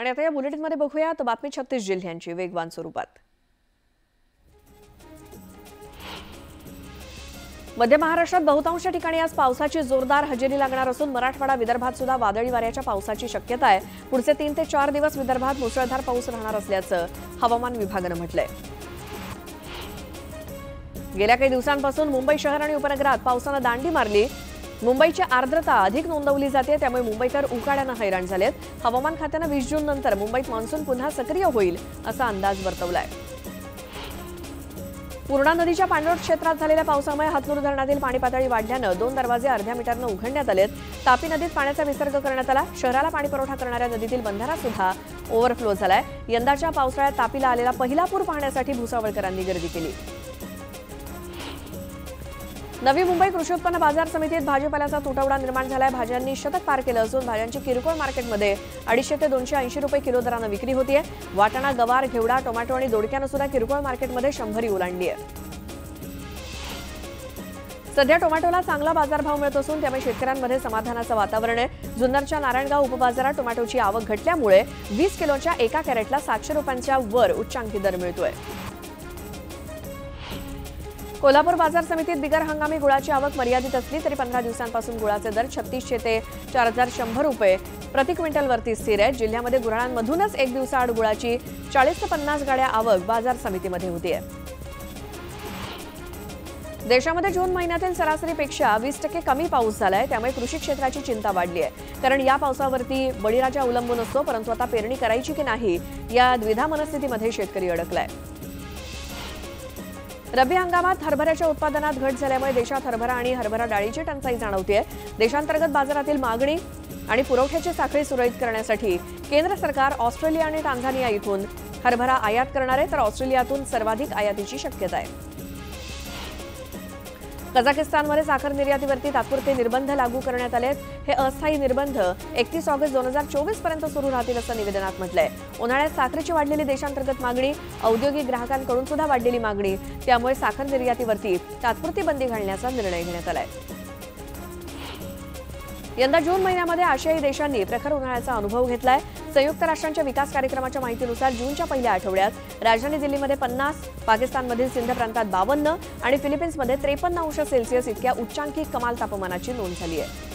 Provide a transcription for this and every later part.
आणि आता या बुलेटिनमध्ये बघूयात बातमी 36 जिल्ह्यांची वेगवान स्वरूपात। मध्य महाराष्ट्रात बहुतांश ठिकाणी आज पावसाची जोरदार हजेरी लागणार असून मराठवाडा विदर्भात सुद्धा वादळी वाऱ्याच्या पावसाची शक्यता आहे। पुढचे 3 ते 4 दिवस विदर्भात मुसळधार पाऊस राहणार असल्याचं हवामान विभागानं म्हटलंय। गेल्या काही दिवसांपासून मुंबई शहर आणि उपनगरात पावसानं दांडी मारली। मुंबईची आर्द्रता अधिक नोंदवली जाते, त्यामुळे मुंबईकर उकाड्यानं हैराण झालेत। हवामान खात्यानं 20 जून नंतर मुंबईत मान्सून पुन्हा सक्रिय होईल असा अंदाज वर्तवलाय। पूर्णा नदीच्या पाणलोट क्षेत्रात झालेल्या पावसामुळे हातनूर धरणातील पाणी पातळी वाढल्यानं 2 दरवाजे अर्ध्या मीटरनं उघडण्यात आलेत। तापी नदीत पाण्याचा विसर्ग करण्यात आला। शहराला पाणी पुरवठा करणाऱ्या नदीतील बंधारा सुद्धा ओव्हरफ्लो झालाय। यंदाच्या पावसाळ्यात तापीला आलेला पहिला पूर पाहण्यासाठी भुसावळकरांनी गर्दी केली। नवी मुंबई कृषी उत्पन्न बाजार समितीत भाजीपाल्याचा तुटवडा निर्माण झालाय। भाज्यांनी शतक पार केलं असून भाज्यांची किरकोळ मार्केटमध्ये 250 ते 280 रुपये किलो दरानं विक्री होतीये। वाटाणा, गवार, घेवडा, टोमॅटो आणि दोडक्यानं सुद्धा किरकोळ मार्केटमध्ये 100 ओलांडली आहे। सध्या टोमॅटोला चांगला बाजारभाव मिळत असून त्यामुळे शेतकऱ्यांमध्ये समाधानाचं वातावरण आहे। जुन्नरच्या नारायणगाव उपबाजारात टोमॅटोची आवक घटल्यामुळे 20 किलोच्या एका कॅरेटला 700 रुपयांच्या वर उच्चांकी दर मिळतोय। कोल्हापूर बाजार समितीत बिगर हंगामी गुळाची आवक मर्यादित असली तरी 15 दिवसांपासून गुळाचे दर 3600 ते 4100 रुपये प्रति क्विंटलवरती स्थिर आहेत। जिल्ह्यामध्ये गुराळांमधूनच एक दिवसाआड गुळाची 40 ते 50 गाड्या आवक बाजार समितीमध्ये होतीये। देशामध्ये जून महिन्यातील सरासरीपेक्षा 20% कमी पाऊस झालाय, त्यामुळे कृषी क्षेत्राची चिंता वाढली आहे। कारण या पावसावरती बळीराजा अवलंबून असतो, परंतु आता पेरणी करायची की नाही या द्विधा मनस्थितीमध्ये शेतकरी अडकलाय। रब्बी हंगामात हरभऱ्याच्या उत्पादनात घट झाल्यामुळे देशात हरभरा आणि हरभरा डाळीची टंचाई जाणवतेय। देशांतर्गत बाजारातील मागणी आणि पुरवठ्याची साखळी सुरळीत करण्यासाठी केंद्र सरकार ऑस्ट्रेलिया आणि टांझानिया इथून हरभरा आयात करणार आहे, तर ऑस्ट्रेलियातून सर्वाधिक आयातीची शक्यता आहे। कझाकिस्तानमध्ये साखर निर्यातीवरती तात्पुरते निर्बंध लागू करण्यात आले आहेत। हे अस्थायी निर्बंध 31 ऑगस्ट 2024 पर्यंत सुरू राहतील असं निवेदनात म्हटलंय। उन्हाळ्यात साखरेची वाढलेली देशांतर्गत मागणी, औद्योगिक ग्राहकांकडून सुद्धा वाढलेली मागणी, त्यामुळे साखर निर्यातीवरती तात्पुरती बंदी घालण्याचा निर्णय घेण्यात आलाय। यंदा जून महिन्यामध्ये आशियाई देशांनी प्रखर उन्हाळ्याचा अनुभव घेतलाय। संयुक्त राष्ट्रांच्या विकास कार्यक्रमाच्या माहितीनुसार जूनच्या पहिल्या आठवड्यात राजधानी दिल्लीमध्ये 50, पाकिस्तानमधील सिंध प्रांतात 52 आणि फिलिपिन्समध्ये 53 अंश सेल्सिअस इतक्या उच्चांकी कमाल तापमानाची नोंद झाली आहे।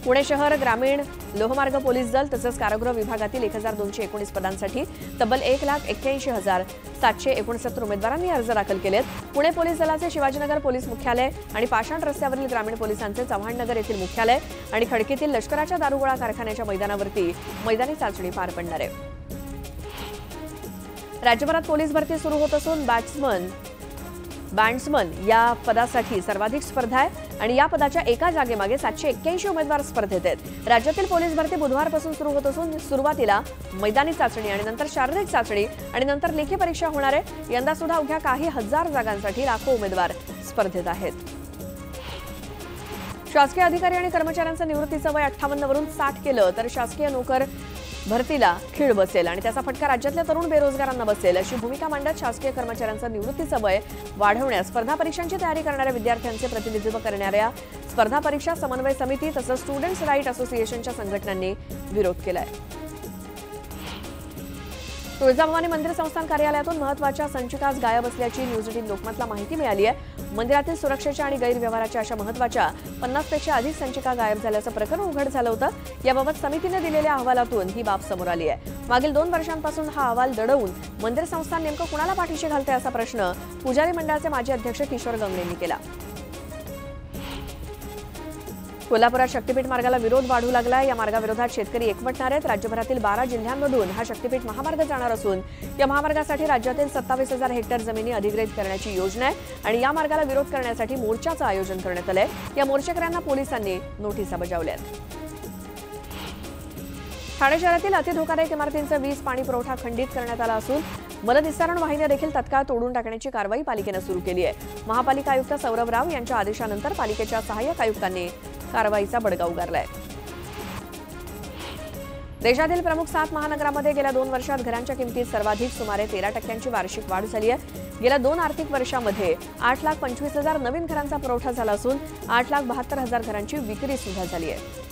पुणे शहर ग्रामीण लोहमार्ग पोलीस दल तसंच कारागृह विभागातील 1219 पदांसाठी तब्बल 1,81,769 उमेदवारांनी अर्ज दाखल केलेत। पुणे पोलीस दलाचे शिवाजीनगर पोलीस मुख्यालय आणि पाषाण रस्त्यावरील ग्रामीण पोलिसांचे चव्हाणनगर येथील मुख्यालय आणि खडकीतील लष्कराच्या दारुगोळा कारखान्याच्या मैदानावरती मैदानी चाचणी पार पडणार आहे। राज्यभरात पोलीस भरती सुरू होत असून बँड्समन या पदासाठी सर्वाधिक स्पर्धा आहे आणि या पदाच्या एका जागेमागे 781 उमेदवार स्पर्धेत आहेत। राज्यातील पोलीस भरती बुधवारपासून सुरू होत असून सुरुवातीला मैदानी चाचणी आणि नंतर शारीरिक चाचणी आणि नंतर लेखी परीक्षा होणार आहे। यंदा सुद्धा अवघ्या काही हजार जागांसाठी लाखो उमेदवार स्पर्धेत आहेत। शासकीय अधिकारी आणि कर्मचाऱ्यांचं निवृत्तीचं वय 58 वरून 60 केलं तर शासकीय नोकर भरतीला खीळ बसेल आणि त्याचा फटका राज्यातल्या तरुण बेरोजगारांना बसेल, अशी भूमिका मांडत शासकीय कर्मचाऱ्यांचं निवृत्तीचं वय वाढवण्यास स्पर्धा परीक्षांची तयारी करणाऱ्या विद्यार्थ्यांचे प्रतिनिधित्व करणाऱ्या स्पर्धा परीक्षा समन्वय समिती तसंच स्टुडंट्स राईट असोसिएशनच्या संघटनांनी विरोध केलाय। तुळजाभवानी मंदिर संस्थान कार्यालयातून महत्त्वाच्या संचिकाच गायब असल्याची न्यूज 18 लोकमतला माहिती मिळाली आहे। मंदिरातील सुरक्षेच्या आणि गैरव्यवहाराच्या अशा महत्त्वाच्या 50 पेक्षा अधिक संचिका गायब झाल्याचं प्रकरण उघड झालं होतं। याबाबत समितीने दिलेल्या अहवालातून ही बाब समोर आली आहे। मागील 2 वर्षांपासून हा अहवाल दडवून मंदिर संस्थान नेमकं कुणाला पाठीशी घालते असा प्रश्न पुजारी मंडळाचे माजी अध्यक्ष किशोर गंगणेंनी केला। कोल्हापुरात शक्तीपीठ मार्गाला विरोध वाढू लागलाय। या मार्गाविरोधात शेतकरी एकवटणार आहेत। राज्यभरातील 12 जिल्ह्यांमधून हा शक्तीपीठ महामार्ग जाणार असून या महामार्गासाठी राज्यातील 27,000 हेक्टर जमिनी अधिग्रहित करण्याची योजना आहे आणि या मार्गाला विरोध करण्यासाठी मोर्चाचं आयोजन करण्यात आलंय। या मोर्चेकऱ्यांना पोलिसांनी नोटिसा बजावल्यात। ठाणे शहरातील अतिधोकादायक इमारतींचा वीज पाणी पुरवठा खंडित करण्यात आला असून मलनिस्सारण वाहिन्या देखील तत्काळ तोडून टाकण्याची कारवाई पालिकेनं सुरू केली आहे। महापालिका आयुक्त सौरभ राव यांच्या आदेशानंतर पालिकेच्या सहाय्यक आयुक्तांनी कारवाईचा बडगा उगारलाय। देशातील प्रमुख 7 महानगरांमध्ये गेल्या 2 वर्षात घरांच्या किमतीत सर्वाधिक सुमारे 13% वार्षिक वाढ झाली आहे। गेल्या 2 आर्थिक वर्षांमध्ये 8,25,000 नवीन घरांचा पुरवठा झाला असून 8,72,000 घरांची विक्री सुद्धा झाली आहे।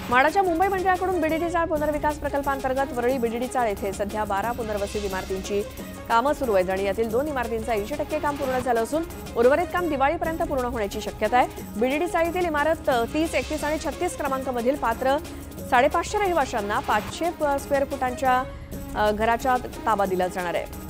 म्हाडाच्या मुंबई मंडळाकडून बीडीडी चाळ पुनर्विकास प्रकल्पांतर्गत वरळी बीडीडी चाळ येथे सध्या 12 पुनर्वसित इमारतींची कामं सुरू आहेत आणि यातील 2 इमारतींचं 80% काम पूर्ण झालं असून उर्वरित काम दिवाळीपर्यंत पूर्ण होण्याची शक्यता आहे। बीडीडी चाळीतील इमारत 30, 31 आणि 36 क्रमांकामधील पात्र 550 रहिवाशांना 500 स्क्वेअर फुटांच्या घराचा ताबा दिला जाणार आहे।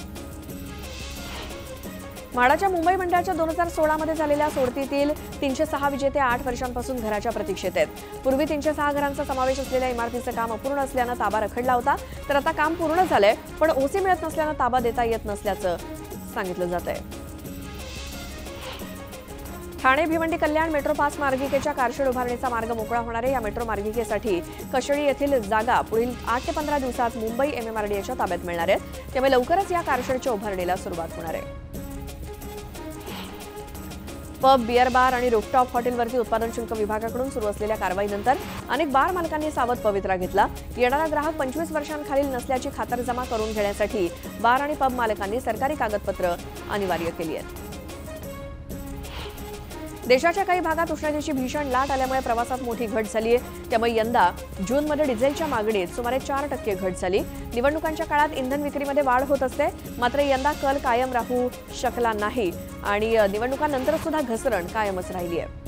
म्हाडाच्या मुंबई मंडळाच्या 2016 मध्ये झालेल्या सोडतीतील 306 विजेते 8 वर्षांपासून घराच्या प्रतीक्षेत आहेत। पूर्वी 306 घरांचा समावेश असलेल्या इमारतीचं काम अपूर्ण असल्यानं ताबा रखडला होता, तर आता काम पूर्ण झालंय, पण ओसी मिळत नसल्यानं ताबा देता येत नसल्याचं सांगितलं जात आहे। ठाणे भिवंडी कल्याण मेट्रो 5 मार्गिकेच्या कारशेड उभारणीचा मार्ग मोकळा होणार आहे। या मेट्रो मार्गिकेसाठी कशेळी येथील जागा पुढील 8 ते 15 दिवसात मुंबई MMRDAच्या ताब्यात मिळणार आहे, त्यामुळे लवकरच या कारशेडच्या उभारणीला सुरुवात होणार आहे। पब, बियर बार आणि रूफटॉप हॉटेलवरती उत्पादन शुल्क विभागाकडून सुरू असलेल्या कारवाईनंतर अनेक बार मालकांनी सावध पवित्रा घेतला। येणारा ग्राहक 25 वर्षांखालील नसल्याची खातरजमा करून घेण्यासाठी बार आणि पब मालकांनी सरकारी कागदपत्र अनिवार्य केली आहेत। देशाच्या काही भागात उष्णतेची भीषण लाट आल्यामुळे प्रवासात मोठी घट झाली आहे, त्यामुळे यंदा जूनमध्ये डिझेलच्या मागणीत सुमारे 4% घट झाली। निवडणुकांच्या काळात इंधन विक्रीमध्ये वाढ होत असते, मात्र यंदा कल कायम राहू शकला नाही आणि निवडणुकांनंतर सुद्धा घसरण कायमच राहिली आहे।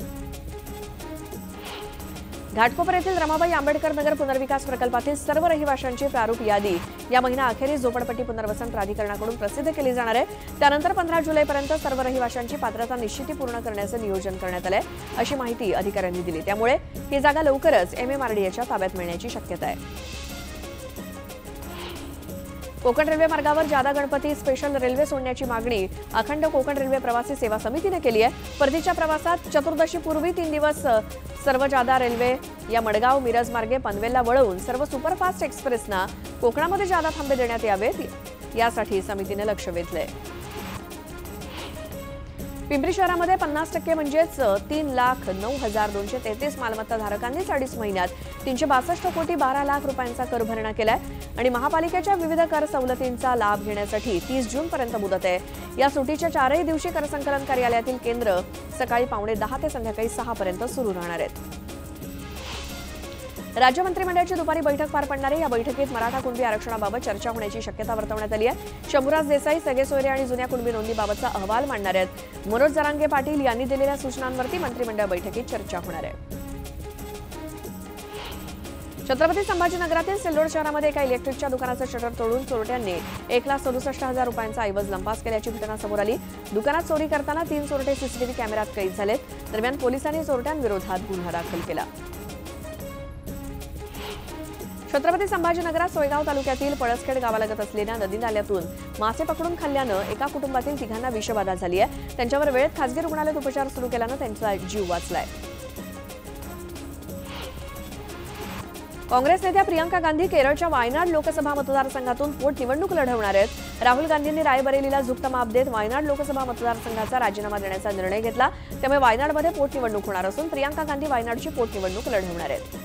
घाटकोपर येथील रमाबाई आंबेडकर नगर पुनर्विकास प्रकल्पातील सर्व रहिवाशांची प्रारूप यादी या महिना अखेरीस झोपडपट्टी पुनर्वसन प्राधिकरणाकडून प्रसिद्ध केली जाणार आहे। त्यानंतर 15 जुलैपर्यंत सर्व रहिवाशांची पात्रता निश्चिती पूर्ण करण्याचं नियोजन करण्यात आलंय, अशी माहिती अधिकाऱ्यांनी दिली। त्यामुळे ही जागा लवकरच MMRDAच्या ताब्यात मिळण्याची शक्यता आहे। कोकण रेल्वे मार्गावर जादा गणपती स्पेशल रेल्वे सोडण्याची मागणी अखंड कोकण रेल्वे प्रवासी सेवा समितीने केली आहे। परतीच्या प्रवासात चतुर्दशीपूर्वी 3 दिवस सर्व जादा रेल्वे या मडगाव मिरज मार्गे पनवेलला वळवून सर्व सुपरफास्ट एक्सप्रेसना कोकणामध्ये जादा थांबे देण्यात यावेत, यासाठी समितीने लक्ष वेधलंय। पिंपरी शहरामध्ये 50% म्हणजेच 3,09,233 मालमत्ता धारकांनीच 2.5 महिन्यात 362 कोटी 12 लाख रुपयांचा कर भरणा केलाय आणि महापालिकेच्या विविध कर सवलतींचा लाभ घेण्यासाठी 30 जूनपर्यंत मुदत आहे। या सुटीच्या 4ही दिवशी कर संकलन कार्यालयातील केंद्र सकाळी 9:30 ते संध्याकाळी 6 पर्यंत सुरू राहणार आहेत। राज्य मंत्रिमंडळाची दुपारी बैठक पार पडणार आहे। या बैठकीत मराठा कुणबी आरक्षणाबाबत चर्चा होण्याची शक्यता वर्तवण्यात आली आहे। शंभूराज देसाई सगळे सोयरे आणि जुन्या कुणबी नोंदीबाबतचा अहवाल मांडणार आहेत। मनोज जरांगे पाटील यांनी दिलेल्या सूचनांवरती मंत्रिमंडळ बैठकीत चर्चा होणार आहे। छत्रपती संभाजीनगरातील सिल्लोड शहरामध्ये एका इलेक्ट्रिकच्या दुकानाचं शटर तोडून चोरट्यांनी 1,67,000 रुपयांचा ऐवज लंपास केल्याची घटना समोर आली। दुकानात चोरी करताना 3 चोरटे सीसीटीव्ही कॅमेऱ्यात कैद झालेत। दरम्यान पोलिसांनी चोरट्यांविरोधात गुन्हा दाखल केला। छत्रपती संभाजीनगरात सोयगाव तालुक्यातील पळसखेड गावालगत असलेल्या नदी नाल्यातून मासे पकडून खाल्ल्यानं एका कुटुंबातील 3घांना विषबाधा झाली आहे। त्यांच्यावर वेळेत खासगी रुग्णालयात उपचार सुरू केल्यानं त्यांचा जीव वाचलाय। काँग्रेस नेत्या प्रियंका गांधी केरळच्या वायनाड लोकसभा मतदारसंघातून पोटनिवडणूक लढवणार आहेत। राहुल गांधींनी रायबरेलीला झुकता माप देत वायनाड लोकसभा मतदारसंघाचा राजीनामा देण्याचा निर्णय घेतला, त्यामुळे वायनाडमध्ये पोटनिवडणूक होणार असून प्रियंका गांधी वायनाडची पोटनिवडणूक लढवणार आहेत।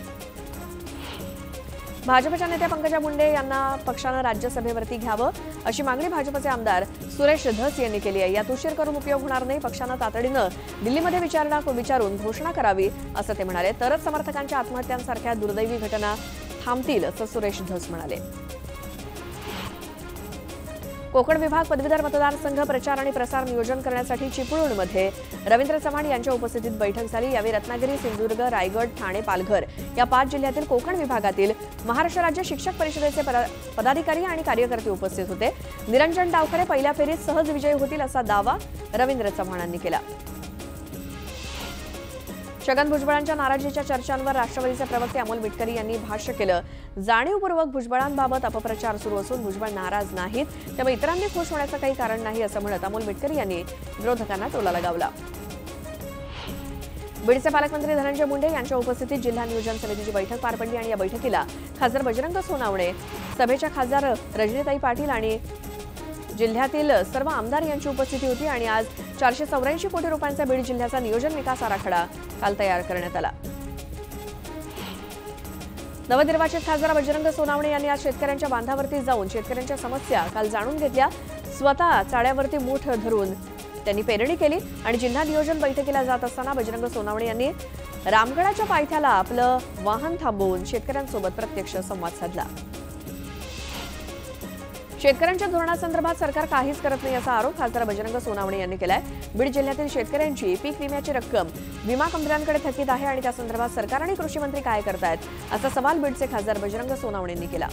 भाजपच्या नेत्या पंकजा मुंडे यांना पक्षानं राज्यसभेवरती घ्यावं अशी मागणी भाजपचे आमदार सुरेश धस यांनी केली आहे। यात उशीर करून उपयोग होणार नाही, पक्षानं तातडीनं दिल्लीमध्ये विचारून घोषणा करावी असं ते म्हणाले, तरच समर्थकांच्या आत्महत्यांसारख्या दुर्दैवी घटना थांबतील असं सुरेश धस म्हणाले। कोकण विभाग पदवीधर मतदारसंघ प्रचार आणि प्रसार नियोजन करण्यासाठी चिपळूणमध्ये रवींद्र चव्हाण यांच्या उपस्थितीत बैठक झाली। यावेळी रत्नागिरी, सिंधुदुर्ग, रायगड, ठाणे, पालघर या 5 जिल्ह्यातील कोकण विभागातील महाराष्ट्र राज्य शिक्षक परिषदेचे पदाधिकारी आणि कार्यकर्ते उपस्थित होते। निरंजन डावखरे पहिल्या फेरीत सहज विजयी होतील असा दावा रवींद्र चव्हाणांनी केला। छगन भुजबळांच्या नाराजीच्या चर्चांवर राष्ट्रवादीचे प्रवक्ते अमोल मिटकरी यांनी भाष्य केलं। जाणीवपूर्वक भुजबळांबाबत अपप्रचार सुरू असून भुजबळ नाराज नाहीत, त्यामुळे इतरांनी खुश होण्याचं काही कारण नाही असं म्हणत अमोल मिटकरी यांनी विरोधकांना टोला लगावला। बीडचे पालकमंत्री धनंजय मुंडे यांच्या उपस्थितीत जिल्हा नियोजन समितीची बैठक पार पडली आणि या बैठकीला खासदार बजरंग सोनावणे, सभेच्या खासदार रजनीताई पाटील आणि जिल्ह्यातील सर्व आमदार यांची उपस्थिती होती आणि आज 484 कोटी रुपयांचा बीड जिल्ह्याचा नियोजन विकास आराखडा काल तयार करण्यात आला। नवनिर्वाचित खासदार बजरंग सोनावणे यांनी आज शेतकऱ्यांच्या बांधावरती जाऊन शेतकऱ्यांच्या समस्या काल जाणून घेतल्या। स्वतः चाळ्यावरती मूठ धरून त्यांनी पेरणी केली आणि जिल्हा नियोजन बैठकीला जात असताना बजरंग सोनावणे यांनी रामगडाच्या पायथ्याला आपलं वाहन थांबवून शेतकऱ्यांसोबत प्रत्यक्ष संवाद साधला. शेतकऱ्यांच्या धोरणासंदर्भात सरकार काहीच करत नाही असा आरोप खासदार बजरंग सोनावणे यांनी केलाय. बीड जिल्ह्यातील शेतकऱ्यांची पीक विम्याची रक्कम विमा कंपन्यांकडे थकीत आहे आणि त्या संदर्भात सरकार आणि कृषी मंत्री काय करतायत असा सवाल बीडचे खासदार बजरंग सोनावणे यांनी केला.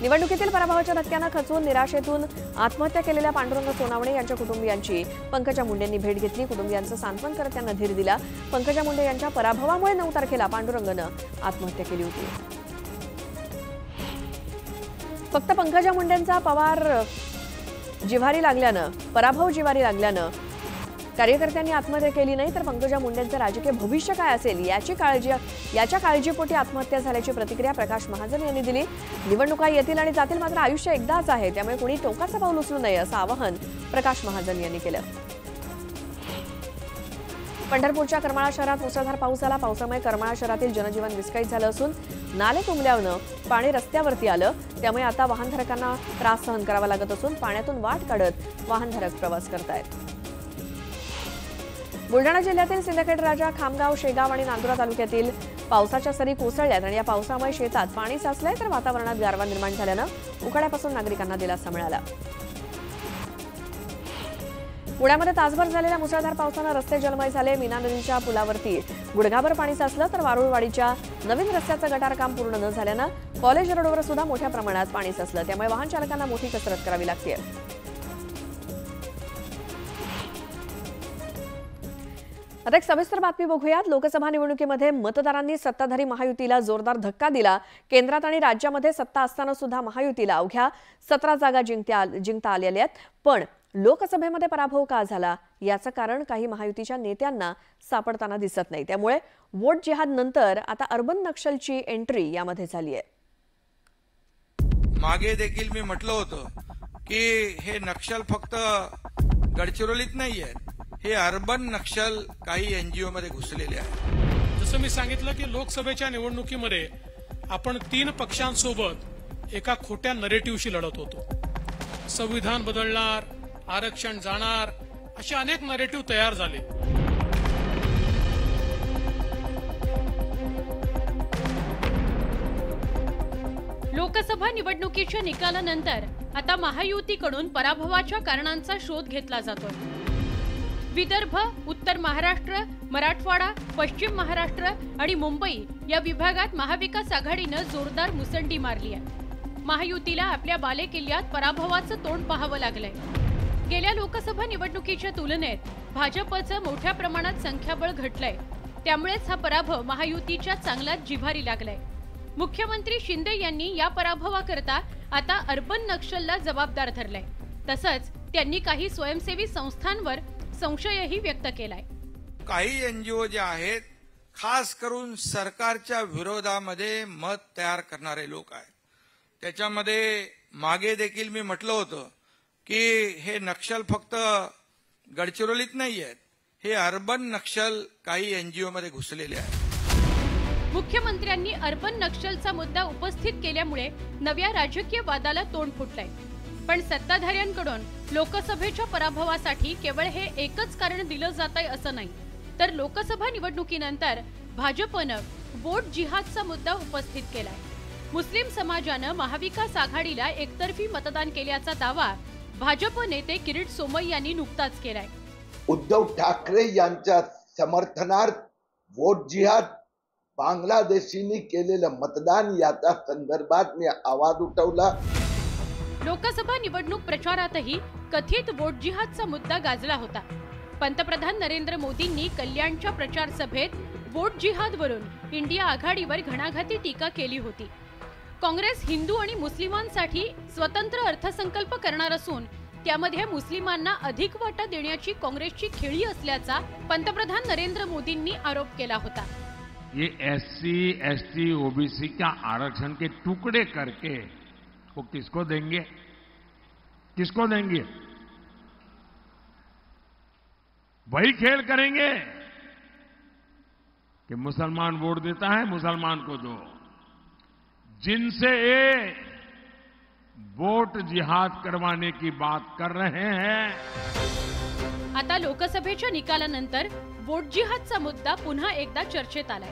निवडणुकीतील पराभवाच्या धक्क्यानं खचून निराशेतून आत्महत्या केलेल्या पांडुरंग सोनावणे यांच्या कुटुंबियांची पंकजा मुंडेंनी भेट घेतली. कुटुंबियांचं सांत्वन करत त्यांना धीर दिला. पंकजा मुंडे यांच्या पराभवामुळे 9 तारखेला पांडुरंगनं आत्महत्या केली होती. फक्त पंकजा मुंडेंचा पराभव जिव्हारी लागल्यानं कार्यकर्त्यांनी आत्महत्या केली नाही, तर पंकजा मुंडेंचं राजकीय भविष्य काय असेल याच्या काळजीपोटी आत्महत्या झाल्याची प्रतिक्रिया प्रकाश महाजन यांनी दिली. निवडणुका येतील आणि जातील, मात्र आयुष्य एकदाच आहे, त्यामुळे कोणी टोकाचं पाऊल उचलू नये असं आवाहन प्रकाश महाजन यांनी केलं. पंढरपूरच्या करमाळा शहरात मुसळधार पाऊस झाला. पावसामुळे करमाळा शहरातील जनजीवन विस्कळीत झालं असून नाले तुंबल्यानं पाणी रस्त्यावरती आलं. त्यामुळे आता वाहनधारकांना त्रास सहन करावा लागत असून पाण्यातून वाट काढत वाहनधारक प्रवास करतायत. बुलढाणा जिल्ह्यातील सिंदखेड राजा, खामगाव, शेगाव आणि नांदुरा तालुक्यातील पावसाच्या सरी कोसळल्यात आणि या पावसामुळे शेतात पाणी साचलंय, तर वातावरणात गारवा निर्माण झाल्यानं उकाड्यापासून नागरिकांना दिलासा मिळाला. पुण्यामध्ये तासभर झालेल्या मुसळधार पावसानं रस्ते जलमय झाले. मीना नदीच्या पुलावरती गुडघाभर पाणी साचलं, तर वारुळवाडीच्या नवीन रस्त्याचं गटार काम पूर्ण न झाल्यानं कॉलेज रोडवर सुद्धा मोठ्या प्रमाणात पाणी साचलं. त्यामुळे वाहन चालकांना मोठी कसरत करावी लागते. आता एक सविस्तर बातमी बघूयात. लोकसभा निवडणुकीमध्ये मतदारांनी सत्ताधारी महायुतीला जोरदार धक्का दिला. केंद्रात आणि राज्यामध्ये सत्ता असताना सुद्धा महायुतीला अवघ्या 17 जागा जिंकता आलेल्या आहेत. पण लोकसभेमध्ये पराभव का झाला याचं कारण काही महायुतीच्या नेत्यांना सापडताना दिसत नाही. त्यामुळे वोट जिहाद नंतर आता अर्बन नक्षलची एंट्री यामध्ये झाली आहे. मागे देखील मी म्हटलं होतं की हे नक्षल फक्त गडचिरोलीत नाहीये, हे अर्बन नक्षल काही एनजीओ मध्ये घुसलेले आहे. जसं मी सांगितलं की लोकसभेच्या निवडणुकीमध्ये आपण 3 पक्षांसोबत एका खोट्या नरेटिव्हशी लढत होतो. संविधान बदलणार, आरक्षण जाणार, असे अनेक नरेटिव्ह तयार झाले. लोकसभा निवडणुकीच्या निकालानंतर आता महायुतीकडून पराभवाच्या कारणांचा शोध घेतला जातोय. विदर्भ, उत्तर महाराष्ट्र, मराठवाडा, पश्चिम महाराष्ट्र आणि मुंबई या विभागात महाविकास आघाडीनं जोरदार मुसंडी मारली आहे. महायुतीला आपल्या बालेकिल्ल्यात पराभवाचं तोंड पाहावं लागलंय. गेल्या लोकसभा निवडणुकीच्या तुलनेत भाजपचं मोठ्या प्रमाणात संख्याबळ घटलंय. त्यामुळेच हा पराभव महायुतीच्या चांगलाच जिव्हारी लागलाय. मुख्यमंत्री शिंदे यांनी या पराभवाकरता आता अर्बन नक्षलला जबाबदार धरलाय. तसंच त्यांनी काही स्वयंसेवी संस्थांवर संशयही व्यक्त केलाय. काही एनजीओ जे आहेत, खास करून सरकारच्या विरोधामध्ये मत तयार करणारे लोक आहेत. त्याच्यामध्ये मागे देखील मी म्हटलं होतं की हे नक्षल फक्त गडचिरोलीत नाहीयेत, हे अर्बन नक्षल काही एनजीओ मध्ये घुसलेले आहेत. मुख्यमंत्र्यांनी अर्बन नक्षलचा मुद्दा उपस्थित केल्यामुळे नव्या राजकीय वादाला तोंड फुटलंय. पण सत्ताधाऱ्यांकडून लोकसभेच्या पराभवासाठी केवळ हे एकच कारण दिलं जातंय असं नाही, तर लोकसभा निवडणुकीनंतर भाजपनं वोट जिहादचा मुद्दा उपस्थित केलाय. मुस्लिम समाजानं महाविकास आघाडीला एकतर्फी मतदान केल्याचा दावा भाजप नेते किरीट सोमय्या यांनी नुकताच केलाय. उद्धव ठाकरे यांच्या समर्थनार्थ वोट जिहाद, बांगलादेशींनी केलेलं मतदान याच्या संदर्भात मी आवाज उठवला. लोकसभा निवडणूक प्रचारातही कथित वोट जिहादचा मुद्दा गाजला होता. पंतप्रधान नरेंद्र मोदींनी कल्याणच्या प्रचार सभेत वोट जिहादवरून इंडिया आघाडीवर घणाघाती टीका केली होती. काँग्रेस हिंदू आणि मुस्लिमांसाठी स्वतंत्र अर्थसंकल्प करणार असून त्यामध्ये मुस्लिमांना अधिक वाटा देण्याची काँग्रेसची खेळी असल्याचा पंतप्रधान नरेंद्र मोदींनी आरोप केला होता. ये SC, ST, OBC का आरक्षण के टुकड़े करके वो किसको देंगे? किसको देंगे? वही खेल करेंगे कि मुसलमान वोट देता है, मुसलमान को दो. जिनसे ये वोट जिहाद करवाने की बात कर रहे हैं। आता लोकसभेच्या निकालानंतर वोट जिहादचा मुद्दा पुन्हा एकदा चर्चेत आलाय।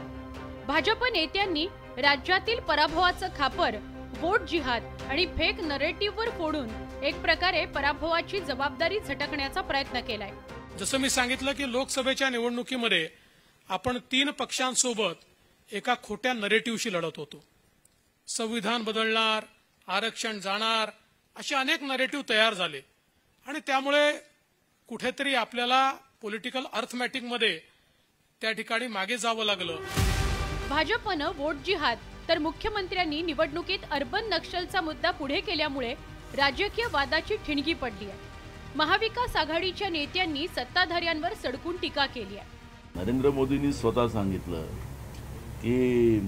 भाजप नेत्यांनी राज्यातील पराभवाचं खापर वोट जिहाद आणि फेक नरेटिव्हवर फोडून एक प्रकारे पराभवाची जबाबदारी झटकण्याचा प्रयत्न केलाय। जसं मी सांगितलं की लोकसभेच्या निवडणुकीमध्ये आपण 3 पक्षांसोबत एका खोट्या नरेटिव्हशी लढत होतो। संविधान बदलणार, आरक्षण जाणार, असे अनेक नरेटिव्ह तयार झाले आणि त्यामुळे कुठेतरी आपल्याला पॉलिटिकल अर्थमॅटिकमध्ये त्या ठिकाणी मागे जावं लागलं। भाजपनं वोट जिहाद तर मुख्यमंत्र्यांनी निवडणुकीत अर्बन नक्षलचा मुद्दा पुढे केल्यामुळे राजकीय वादाची ठिणगी पडली आहे। महाविकास आघाडीच्या नेत्यांनी सत्ताधाऱ्यांवर सडकून टीका केली आहे। नरेंद्र मोदींनी स्वतः सांगितलं की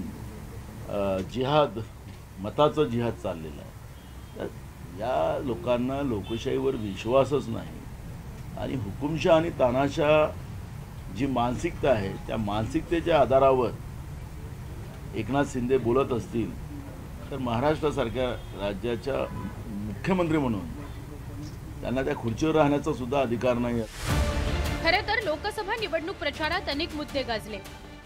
जिहाद, मताचं जिहाद चाललेलं आहे। तर या लोकांना लोकशाहीवर विश्वासच नाही आणि हुकुमशाह आणि तानाशाह जी मानसिकता आहे त्या मानसिकतेच्या आधारावर एकनाथ शिंदे बोलत असतील तर महाराष्ट्रासारख्या राज्याच्या मुख्यमंत्री म्हणून त्यांना त्या खुर्चीवर राहण्याचा सुद्धा अधिकार नाही आहे। खरे तर लोकसभा निवडणूक प्रचारात अनेक मुद्दे गाजले।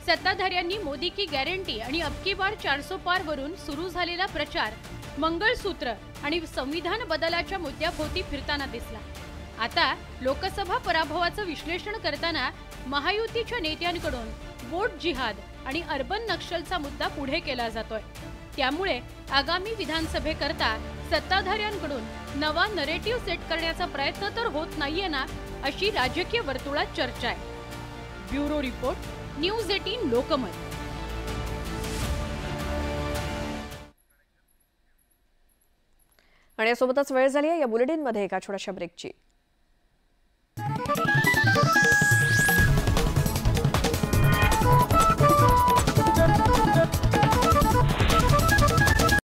सत्ताधाऱ्यांनी मोदी की गॅरंटी आणि अब की बार 400 पार वरून सुरू झालेला प्रचार मंगळसूत्र आणि संविधान बदलाच्या मुद्द्याभोवती फिरताना दिसला। आता लोकसभा पराभवाचं विश्लेषण करताना महायुतीच्या नेत्यांकडून वोट जिहाद आणि अर्बन नक्षलचा मुद्दा पुढे केला जातोय। त्यामुळे आगामी विधानसभेकरता सत्ताधाऱ्यांकडून नवा नरेटिव्ह सेट करण्याचा प्रयत्न तर होत नाहीये ना, अशी राजकीय वर्तुळात चर्चा आहे। Bureau report, news 18 Lokmat. आणि यासोबतच वेळ झाली आहे या बुलेटिनमध्ये एका छोट्याशा ब्रेकची।